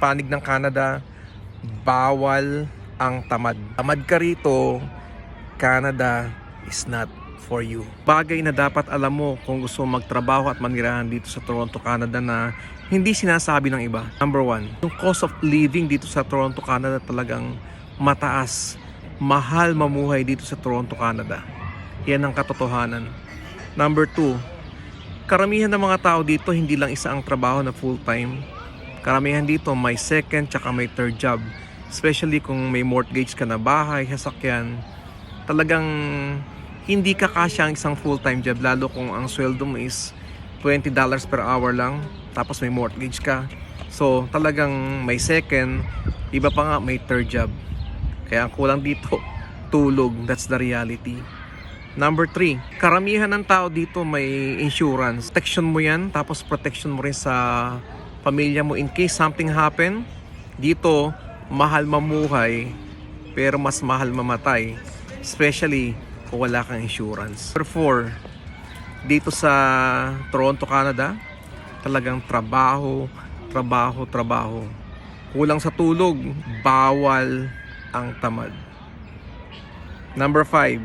Panig ng Canada, bawal ang tamad. Tamad ka rito, Canada is not for you. Bagay na dapat alam mo kung gusto magtrabaho at manirahan dito sa Toronto, Canada na hindi sinasabi ng iba. Number 1, yung cost of living dito sa Toronto, Canada talagang mataas. Mahal mamuhay dito sa Toronto, Canada. Yan ang katotohanan. Number 2, karamihan ng mga tao dito hindi lang isa ang trabaho na full-time. Karamihan dito may second tsaka may third job. Especially kung may mortgage ka na bahay, sasakyan. Talagang hindi ka kasya ang isang full-time job, lalo kung ang sweldo mo is $20 per hour lang, tapos may mortgage ka. So talagang may second, iba pa nga may third job. Kaya ang kulang dito, tulog. That's the reality. Number 3, karamihan ng tao dito may insurance. Protection mo yan, tapos protection mo rin sa pamilya mo in case something happen. Dito, mahal mamuhay, pero mas mahal mamatay. Especially kung wala kang insurance. Number 4, dito sa Toronto, Canada, talagang trabaho. Kulang sa tulog, bawal ang tamad. Number 5,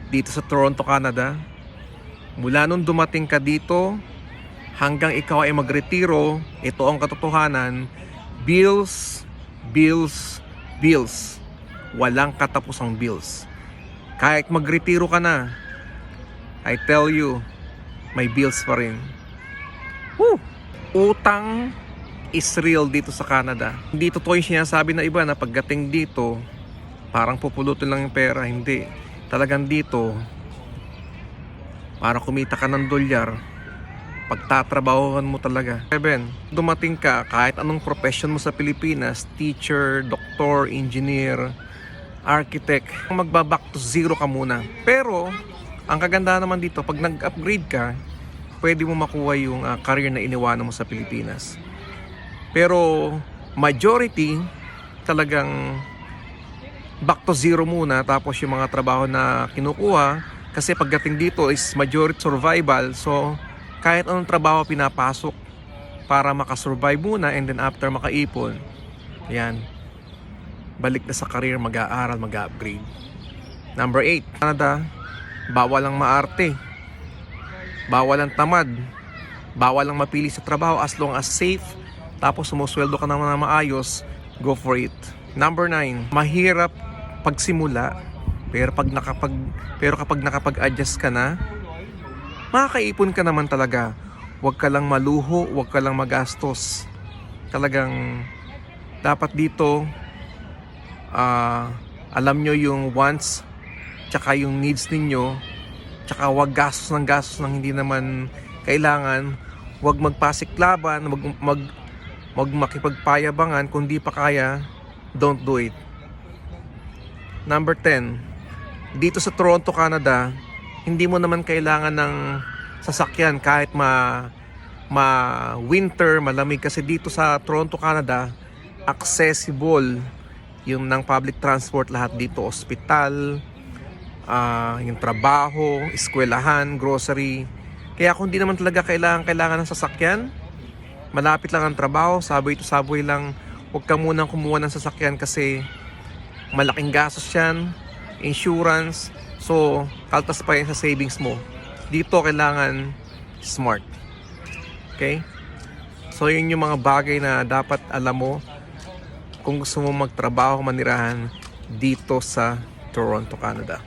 dito sa Toronto, Canada, mula nung dumating ka dito hanggang ikaw ay magretiro, ito ang katotohanan, bills. Walang katapusang bills. Kahit magretiro ka na, I tell you, may bills pa rin. Woo! Utang is real dito sa Canada. Hindi totoo yung sinasabi na iba na pagdating dito, parang pupulutin lang yung pera. Hindi. Talagang dito, para kumita ka ng dolyar, pagtatrabahohan mo talaga. 7, dumating ka, kahit anong profession mo sa Pilipinas, teacher, doktor, engineer, architect, magbaback to zero ka muna. Pero, ang kagandahan naman dito, pag nag-upgrade ka, pwede mo makuha yung career na iniwanan mo sa Pilipinas. Pero majority talagang back to zero muna, tapos yung mga trabaho na kinukuha, kasi pagdating dito is majority survival. So kahit anong trabaho pinapasok para makasurvive muna, and then after makaipon, yan, balik na sa career, mag-aaral, mag-upgrade. Number 8, Canada, bawal ang maarte, bawal ang tamad, bawal ang mapili sa trabaho as long as safe, tapos sumusweldo ka naman na maayos, go for it. Number 9, mahirap pagsimula, pero kapag nakapag-adjust ka na, makakaipon ka naman talaga. Huwag ka lang maluho, huwag ka lang magastos. Talagang dapat dito alam nyo yung wants tsaka yung needs ninyo, tsaka huwag gastos ng hindi naman kailangan. Huwag magpasiklaban, wag makipagpayabangan. Kung di pa kaya, don't do it. Number 10, dito sa Toronto, Canada, hindi mo naman kailangan ng sasakyan kahit winter, malamig, kasi dito sa Toronto, Canada, accessible yung ng public transport lahat dito, ospital, yung trabaho, eskwelahan, grocery. Kaya kung di naman talaga kailangan ng sasakyan, malapit lang ang trabaho, subway to subway lang, huwag ka munang kumuha ng sasakyan kasi malaking gastos yan, insurance, so kaltas pa yan sa savings mo. Dito kailangan smart. Okay? So yun yung mga bagay na dapat alam mo kung gusto mo magtrabaho, manirahan dito sa Toronto, Canada.